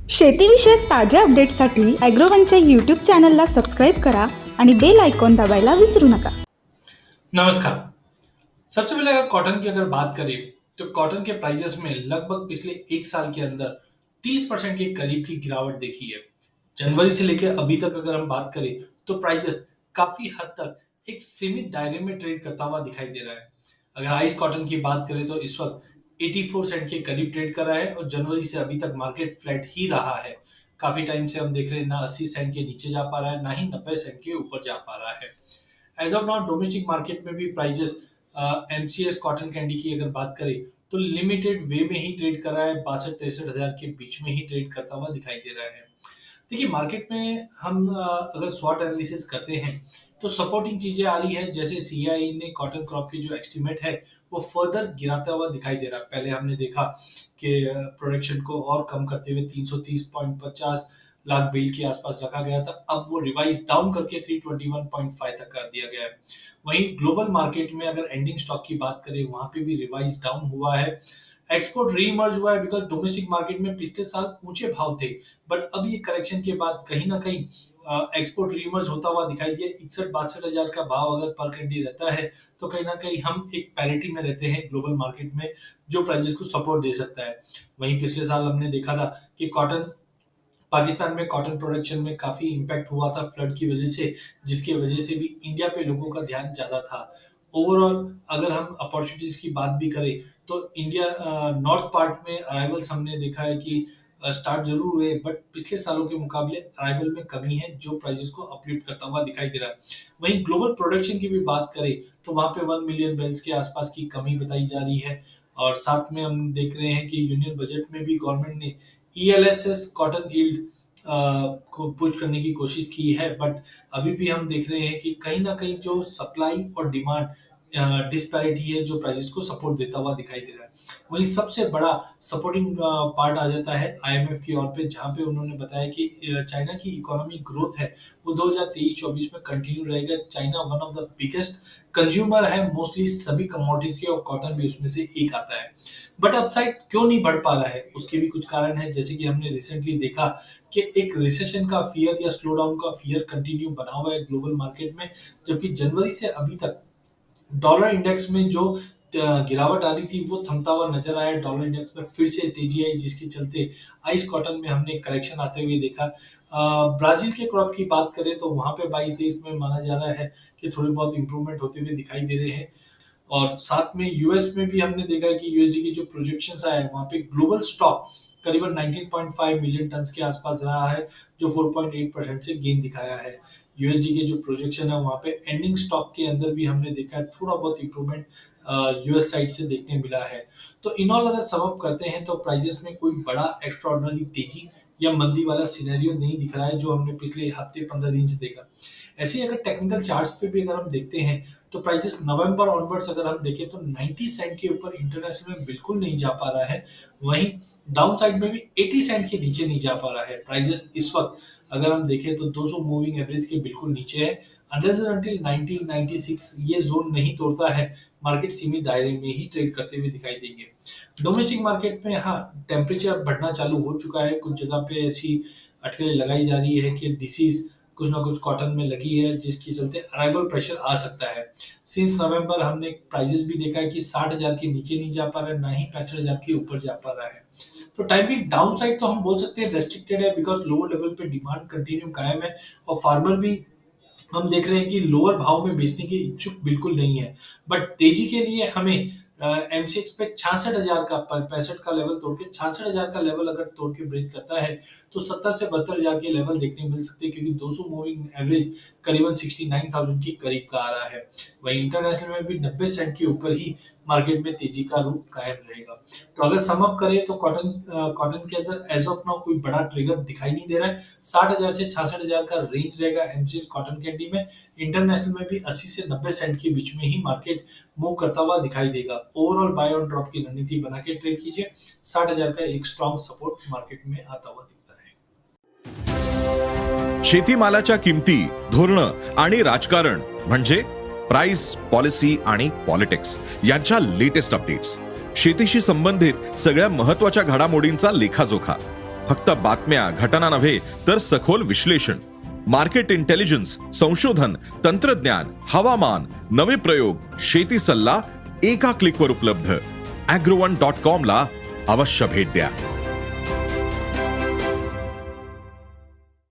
शेतीविषयक ताज्या अपडेट्ससाठी ॲग्रोवनच्या यूट्यूब चॅनलला सबस्क्राईब करा आणि बेल आयकॉन दबायला विसरू नका। नमस्कार। सबसे पहले अगर कॉटन की अगर बात करें तो कॉटन के प्राइजेस में लगभग पिछले एक साल के अंदर 30% के करीब की गिरावट देखी है। जनवरी से लेकर अभी तक अगर हम बात करें तो प्राइजेस काफी हद तक एक सीमित दायरे में ट्रेड करता हुआ दिखाई दे रहा है। अगर आइस कॉटन की बात करें तो इस वक्त 84 सेंट के करीब ट्रेड कर रहा है और जनवरी से अभी तक मार्केट फ्लैट ही रहा है। काफी टाइम से हम देख रहे हैं ना 80 सेंट के नीचे जा पा रहा है ना ही 90 सेंट के ऊपर जा पा रहा है। As of now domestic market में भी प्राइजेस एमसीएस कॉटन कैंडी की अगर बात करें तो लिमिटेड वे में ही ट्रेड कर रहा है, 62-63 हजार के बीच में ही ट्रेड करता हुआ दिखाई दे रहा है। देखिए मार्केट में हम अगर स्वॉट एनालिसिस करते हैं तो सपोर्टिंग चीजें आ रही है, जैसे सीआई ने कॉटन क्रॉप की जो एस्टीमेट है वो फर्दर गिराता हुआ दिखाई दे रहा है। पहले हमने देखा कि प्रोडक्शन को और कम करते हुए 330.50 लाख बेल के आसपास रखा गया था, अब वो रिवाइज डाउन करके 321.5 तक कर दिया गया है। वहीं ग्लोबल मार्केट में अगर एंडिंग स्टॉक की बात करें वहां पे भी रिवाइज डाउन हुआ है। एक्सपोर्ट रीइमर्ज हुआ है बिकॉज डोमेस्टिक मार्केट में पिछले साल ऊंचे भाव थे, बट अब ये करेक्शन के बाद कहीं ना कहीं एक्सपोर्ट रीइमर्ज होता हुआ दिखाई दिया। 61-62 हजार का भाव अगर पर कैंडी रहता है तो कहीं ना कहीं हम एक पैरिटी में रहते हैं ग्लोबल मार्केट में, जो प्राइजेस को सपोर्ट दे सकता है। वहीं पिछले साल हमने देखा था कि कॉटन पाकिस्तान में कॉटन प्रोडक्शन में काफी इम्पैक्ट हुआ था फ्लड की वजह से, जिसकी वजह से भी इंडिया पे लोगों का ध्यान ज्यादा था। ओवरऑल अगर हम अपॉर्चुनिटीज की बात भी करें तो इंडिया नॉर्थ पार्ट में अराइवल्स हमने देखा है कि स्टार्ट जरूर हुए, बट पिछले सालों के मुकाबले अराइवल में कमी है जो प्राइसेस को अपलिफ्ट करता हुआ दिखाई दे रहा है। वहीं ग्लोबल प्रोडक्शन की भी बात करें तो वहां पे 1 मिलियन बेल्स के आसपास की कमी बताई जा रही है। और साथ में हम देख रहे हैं कि यूनियन बजट में भी गवर्नमेंट ने ईएलएसएस कॉटन यील्ड को पुश करने की कोशिश की है, बट अभी भी हम देख रहे हैं कि कहीं ना कहीं जो सप्लाई और डिमांड डिस्पैरिटी है जो प्राइसेस को सपोर्ट देता हुआ दिखाई दे रहा है। वहीं सबसे बड़ा सपोर्टिंग पार्ट आ जाता है आईएमएफ की ओर पे, जहां पे उन्होंने बताया कि चाइना की इकोनॉमी ग्रोथ है वो 2023-24 में कंटिन्यू रहेगा। China one of the biggest consumer है मोस्टली सभी कमोडिटीज के, और कॉटन भी उसमें से एक आता है। बट अपसाइड क्यों नहीं बढ़ पा रहा है उसके भी कुछ कारण है, जैसे कि हमने रिसेंटली देखा कि एक रिसेशन का फियर या स्लो डाउन का फियर कंटिन्यू बना हुआ है ग्लोबल मार्केट में, जबकि जनवरी से अभी तक डॉलर इंडेक्स में जो गिरावट आ रही थी वो थमता हुआ नजर आया। डॉलर इंडेक्स में फिर से तेजी आई, जिसके चलते आइस कॉटन में हमने करेक्शन आते हुए देखा। ब्राजील के क्रॉप की बात करें तो वहां पे 22-23 में माना जा रहा है कि थोड़ी बहुत इंप्रूवमेंट होते हुए दिखाई दे रहे हैं। और साथ में यूएस में भी हमने देखा है कि यूएसडी की जो प्रोजेक्शंस आए वहां पे ग्लोबल स्टॉक करीबन 19.5 मिलियन टन के आसपास रहा है, जो 4.8% से गेन दिखाया है। यूएसडी के जो प्रोजेक्शन है वहां पे एंडिंग स्टॉक के अंदर भी हमने देखा है थोड़ा बहुत इंप्रूवमेंट यूएस साइड से देखने मिला है। तो इन ऑल अगर सम अप करते हैं तो प्राइजेस में कोई बड़ा एक्स्ट्राऑर्डिनरी तेजी या मंदी वाला सिनेरियो नहीं दिख रहा है जो हमने पिछले हफ्ते 15 दिन से देखा। ऐसे ही अगर टेक्निकल चार्ट्स पे भी अगर हम देखते हैं तो प्राइजेस नवंबर ऑनवर्ड्स अगर हम देखें तो 90 सेंट के ऊपर इंटरनेशनल में बिल्कुल नहीं जा पा रहा है। वहीं डाउन साइड में भी 80 सेंट के नीचे नहीं जा पा रहा है। प्राइजेस इस वक्त अगर हम देखें तो 200 मूविंग एवरेज के बिल्कुल नीचे है। अनलेस अंटिल 1996 ये जोन नहीं तोड़ता है, मार्केट सीमित दायरे में ही ट्रेड करते हुए दिखाई देंगे। डोमेस्टिक मार्केट में हाँ टेम्परेचर बढ़ना चालू हो चुका है, कुछ जगह पे ऐसी अटकलें लगाई जा रही है कि डिसीज कुछ ना कुछ कॉटन में लगी है, जिसके चलते अराइवल प्रेशर आ सकता है। सिंस नवंबर हमने प्राइजेस भी देखा है कि 60,000 के नीचे नहीं जा पा रहा है, ना ही 65,000 के ऊपर जा पा रहा है। तो टाइमिंग डाउन साइड तो हम बोल सकते हैं रेस्ट्रिक्टेड है, बिकॉज लोअर लेवल पे डिमांड कंटिन्यू कायम है और फार्मर भी हम देख रहे हैं कि लोअर भाव में बेचने के इच्छुक बिल्कुल नहीं है। बट तेजी के लिए हमें एमसीएक्स पे 66,000 का 65 का लेवल तोड़ के 66,000 का लेवल अगर तोड़ के ब्रेक करता है तो 70 से 72,000 के लेवल देखने मिल सकते हैं, क्योंकि 200 मूविंग एवरेज करीबन 69,000 के करीब का आ रहा है। वहीं इंटरनेशनल में भी 90 सेंट के ऊपर ही मार्केट में तेजी का रूप कायम रहेगा। तो अगर सम अप करें तो कॉटन के अंदर एज ऑफ नाउ कोई बड़ा ट्रिगर दिखाई नहीं दे रहा है। 60,000 से 66,000 का रेंज रहेगा एमसीएक्स कॉटन कैंडी में। इंटरनेशनल में भी 80 से 90 सेंट के बीच में ही मार्केट मूव करता हुआ दिखाई देगा। ओवरऑल बाय और ड्रॉप की रणनीति बना के ट्रेड कीजिए। 60,000 का एक स्ट्रॉन्ग सपोर्ट मार्केट में आता हुआ दिखता है। शेतीमालाच्या किमती, धोरणं आणि राजकारण म्हणजे प्राइस, पॉलिसी आणि पॉलिटिक्स यांच्या लेटेस्ट अपडेट्स, शेतीशी संबंधित सगळ्या महत्त्वाच्या घडामोडींचा लेखाजोखा फक्त बातम्या घटना नव्हे तर सखोल विश्लेषण, मार्केट इंटेलिजन्स, संशोधन, तंत्रज्ञान, हवामान, नवे प्रयोग, शेती सल्ला एका क्लिकवर उपलब्ध. agrone.com ला अवश्य भेट द्या.